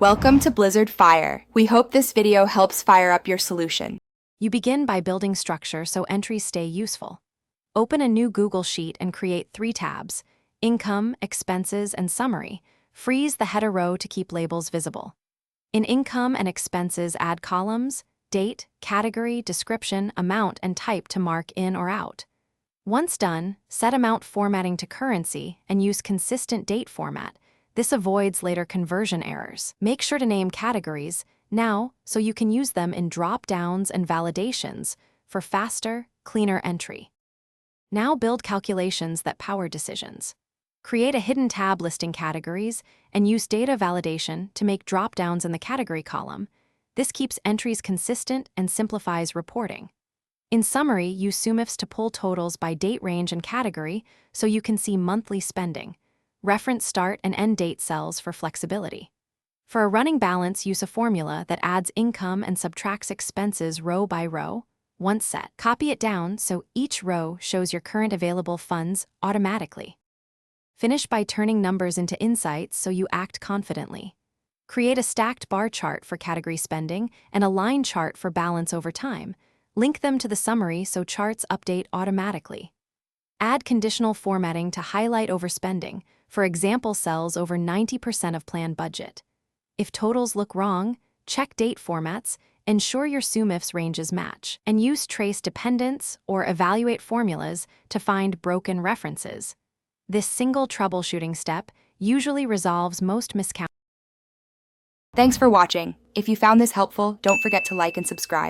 Welcome to Blizzard Fire. We hope this video helps fire up your solution. You begin by building structure so entries stay useful. Open a new Google Sheet and create 3 tabs: Income, Expenses, and Summary. Freeze the header row to keep labels visible. In Income and Expenses, add columns, date, category, description, amount, and type to mark in or out. Once done, set amount formatting to currency and use consistent date format. This avoids later conversion errors. Make sure to name categories now so you can use them in drop-downs and validations for faster, cleaner entry. Now build calculations that power decisions. Create a hidden tab listing categories and use data validation to make drop-downs in the category column. This keeps entries consistent and simplifies reporting. In Summary, use SUMIFs to pull totals by date range and category so you can see monthly spending. Reference start and end date cells for flexibility. For a running balance, use a formula that adds income and subtracts expenses row by row. Once set, copy it down so each row shows your current available funds automatically. Finish by turning numbers into insights so you act confidently. Create a stacked bar chart for category spending and a line chart for balance over time. Link them to the summary so charts update automatically. Add conditional formatting to highlight overspending, for example cells over 90% of planned budget. If totals look wrong, check date formats, ensure your SUMIFs ranges match, and use trace dependents or evaluate formulas to find broken references. This single troubleshooting step usually resolves most miscounts. Thanks for watching. If you found this helpful, don't forget to like and subscribe.